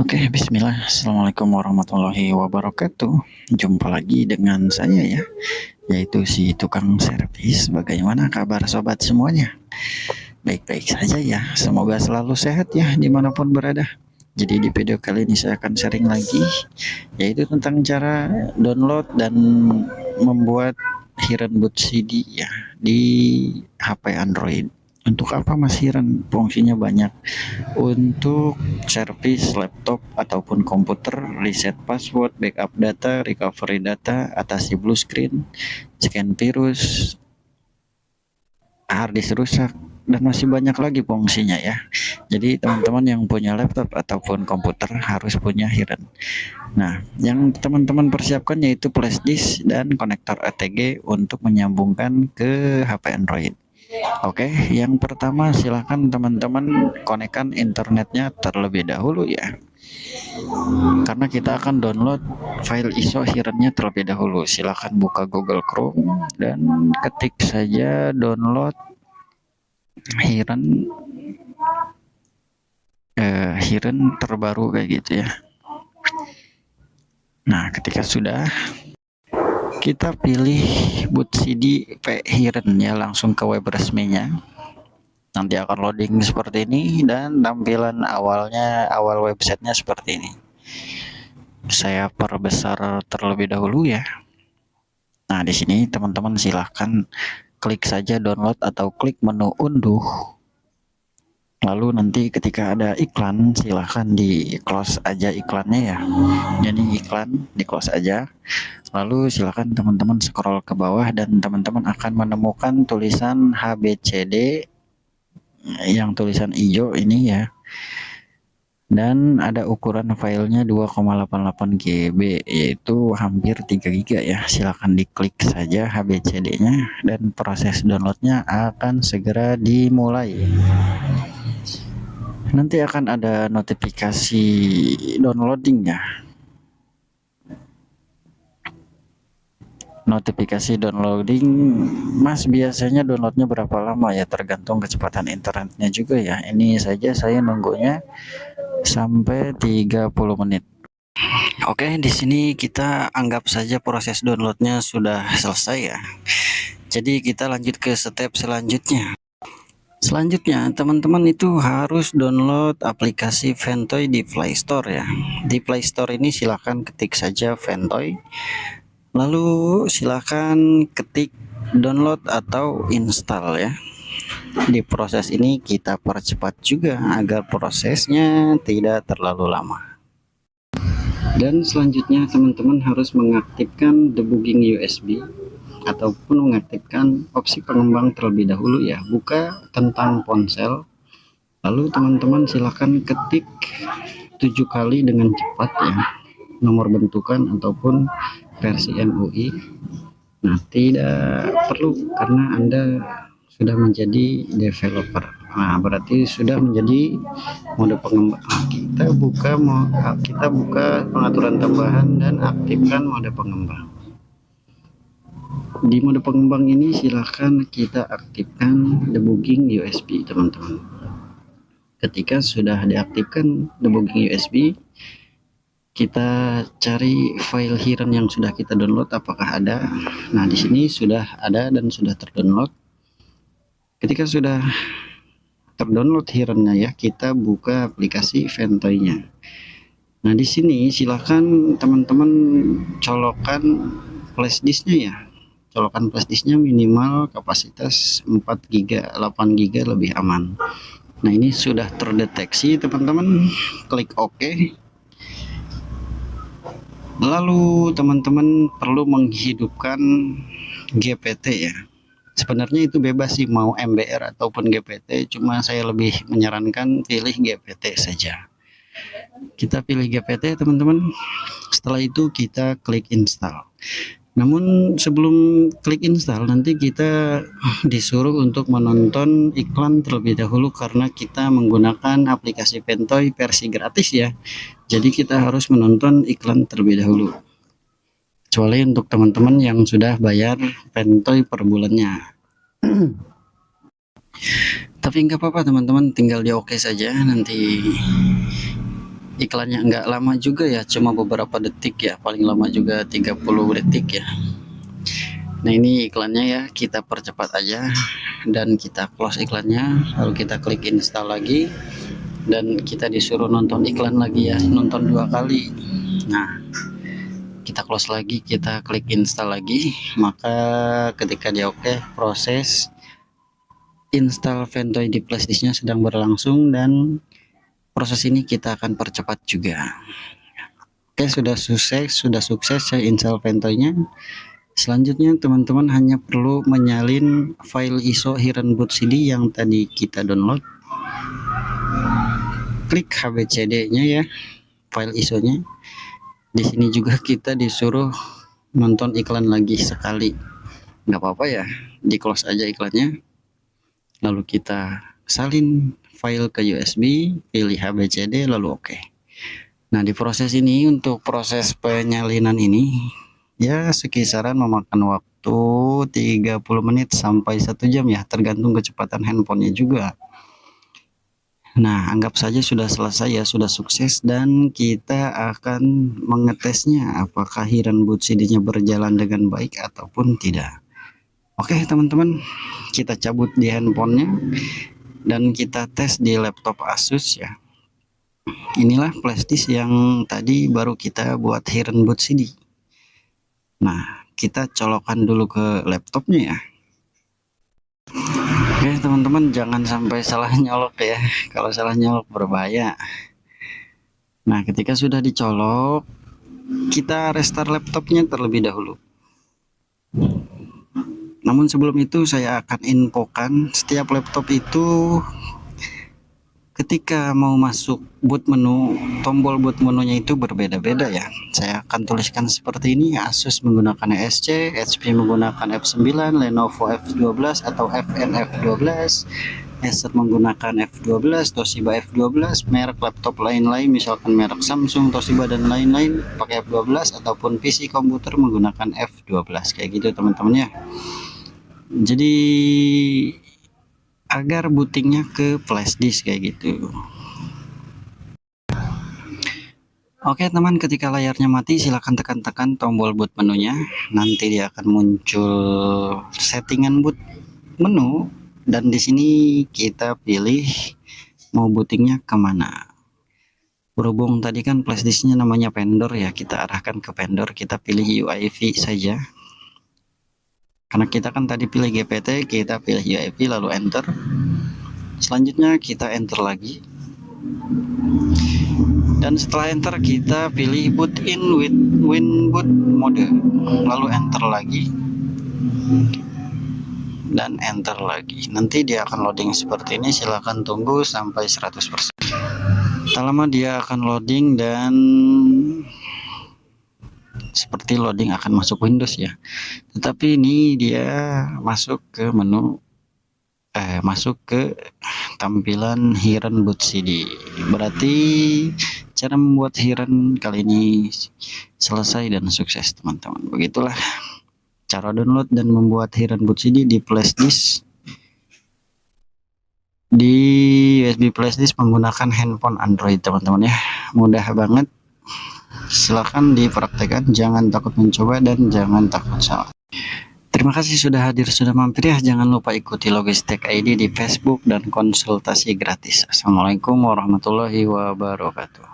Oke, bismillah. Assalamualaikum warahmatullahi wabarakatuh. Jumpa lagi dengan saya ya, yaitu si tukang servis. Bagaimana kabar sobat semuanya? Baik-baik saja ya. Semoga selalu sehat ya dimanapun berada. Jadi di video kali ini saya akan sharing lagi, yaitu tentang cara download dan membuat Hiren Boot CD ya di HP Android. Untuk apa Mas Hiren? Fungsinya banyak, untuk servis laptop ataupun komputer, reset password, backup data, recovery data, atasi blue screen, scan virus, hard disk rusak, dan masih banyak lagi fungsinya ya. Jadi teman-teman yang punya laptop ataupun komputer harus punya Hiren. Nah, yang teman-teman persiapkan yaitu flash disk dan konektor ATG untuk menyambungkan ke HP Android. Oke, yang pertama silahkan teman-teman konekkan internetnya terlebih dahulu ya. Karena kita akan download file ISO Hirennya terlebih dahulu. Silahkan buka Google Chrome dan ketik saja download Hiren Hiren terbaru kayak gitu ya. Nah, ketika sudah, kita pilih boot CD P Hiren ya, langsung ke web resminya. Nanti akan loading seperti ini dan tampilan awal websitenya seperti ini. Saya perbesar terlebih dahulu ya. Nah, di sini teman-teman silahkan klik saja download atau klik menu unduh. Lalu nanti ketika ada iklan silahkan di close aja iklannya ya. Jadi iklan di close aja. Lalu silahkan teman-teman scroll ke bawah dan teman-teman akan menemukan tulisan HBCD yang tulisan hijau ini ya, dan ada ukuran filenya 2,88 GB, yaitu hampir 3 GB ya. Silahkan diklik saja HBCD-nya dan proses downloadnya akan segera dimulai. Nanti akan ada notifikasi downloadingnya. Notifikasi downloading, Mas biasanya downloadnya berapa lama ya, tergantung kecepatan internetnya juga ya. Ini saja saya nunggunya sampai 30 menit. Oke, di sini kita anggap saja proses downloadnya sudah selesai ya. Jadi kita lanjut ke step selanjutnya. Selanjutnya, teman-teman itu harus download aplikasi Ventoy di Play Store ya. Di Play Store ini silahkan ketik saja Ventoy. Lalu silahkan ketik download atau install ya. Di proses ini kita percepat juga agar prosesnya tidak terlalu lama. Dan selanjutnya teman-teman harus mengaktifkan debugging USB ataupun mengaktifkan opsi pengembang terlebih dahulu ya. Buka tentang ponsel, lalu teman-teman silahkan ketik 7 kali dengan cepat ya, nomor bentukan ataupun versi MUI. Nah, tidak perlu karena Anda sudah menjadi developer. Nah, berarti sudah menjadi mode pengembang. Kita buka pengaturan tambahan dan aktifkan mode pengembang. Di mode pengembang ini silahkan kita aktifkan debugging USB teman-teman. Ketika sudah diaktifkan debugging USB, kita cari file Hiren yang sudah kita download apakah ada. Nah, di sini sudah ada dan sudah terdownload. Ketika sudah terdownload Hirennya ya, kita buka aplikasi Ventoy-nya. Nah, di sini silahkan teman-teman colokkan flash disknya ya. Colokan flash disknya minimal kapasitas 4 GB, 8 GB lebih aman. Nah, ini sudah terdeteksi teman-teman, klik OK. Lalu teman-teman perlu menghidupkan GPT ya. Sebenarnya itu bebas sih mau MBR ataupun GPT, cuma saya lebih menyarankan pilih GPT saja. Kita pilih GPT teman-teman. Setelah itu kita klik install. Namun sebelum klik install nanti kita disuruh untuk menonton iklan terlebih dahulu karena kita menggunakan aplikasi Ventoy versi gratis ya. Jadi kita harus menonton iklan terlebih dahulu. Kecuali untuk teman-teman yang sudah bayar Ventoy per bulannya. Tapi nggak apa-apa teman-teman, tinggal di OK saja, nanti Iklannya nggak lama juga ya, cuma beberapa detik ya, paling lama juga 30 detik ya. Nah ini iklannya ya, kita percepat aja dan kita close iklannya, lalu kita klik install lagi dan kita disuruh nonton iklan lagi ya, nonton 2 kali. Nah kita close lagi, kita klik install lagi, maka ketika dia oke, proses install Ventoy di flashdisknya sedang berlangsung dan proses ini kita akan percepat juga. Oke, sudah sukses saya install Ventoy-nya. Selanjutnya teman-teman hanya perlu menyalin file ISO Hiren Boot CD yang tadi kita download. Klik HBCD-nya ya, file ISO-nya. Di sini juga kita disuruh nonton iklan lagi sekali. Nggak apa-apa ya, di close aja iklannya. Lalu kita salin file ke USB, pilih HBCD, lalu oke. Nah, di proses ini, untuk proses penyalinan ini ya sekisaran memakan waktu 30 menit sampai 1 jam ya, tergantung kecepatan handphonenya juga. Nah, anggap saja sudah selesai ya, sudah sukses, dan kita akan mengetesnya apakah Hiren Boot CD-nya berjalan dengan baik ataupun tidak. Oke teman-teman, kita cabut di handphonenya dan kita tes di laptop Asus ya. Inilah flashdisk yang tadi baru kita buat Hiren Boot CD. Nah, kita colokan dulu ke laptopnya ya. Oke teman-teman, jangan sampai salah nyolok ya, kalau salah nyolok berbahaya. Nah, ketika sudah dicolok, kita restart laptopnya terlebih dahulu. Namun sebelum itu saya akan infokan, setiap laptop itu ketika mau masuk boot menu, tombol boot menunya itu berbeda-beda ya. Saya akan tuliskan seperti ini: Asus menggunakan ESC, HP menggunakan F9, Lenovo F12 atau FNF12, Acer menggunakan F12, Toshiba F12, merek laptop lain-lain misalkan merek Samsung, Toshiba dan lain-lain pakai F12, ataupun PC komputer menggunakan F12, kayak gitu teman-teman ya. Jadi agar bootingnya ke flashdisk kayak gitu. Oke teman, ketika layarnya mati silakan tekan tombol boot menunya, nanti dia akan muncul settingan boot menu, dan di sini kita pilih mau bootingnya kemana. Berhubung tadi kan flashdisknya namanya vendor ya, kita arahkan ke vendor, kita pilih UEFI saja. Karena kita kan tadi pilih GPT, kita pilih UEFI lalu enter. Selanjutnya kita enter lagi. Dan setelah enter kita pilih boot in with WinBoot mode, lalu enter lagi dan enter lagi. Nanti dia akan loading seperti ini, silahkan tunggu sampai 100%. Tak lama dia akan loading dan seperti loading akan masuk Windows ya. Tetapi ini dia masuk ke menu, masuk ke tampilan Hiren Boot CD. Berarti cara membuat Hiren kali ini selesai dan sukses teman-teman. Begitulah cara download dan membuat Hiren Boot CD di flashdisk, di USB flashdisk menggunakan handphone Android teman-teman ya. Mudah banget, silahkan dipraktekkan, jangan takut mencoba dan jangan takut salah. Terima kasih sudah hadir, sudah mampir ya. Jangan lupa ikuti Logistek ID di Facebook dan konsultasi gratis. Assalamualaikum warahmatullahi wabarakatuh.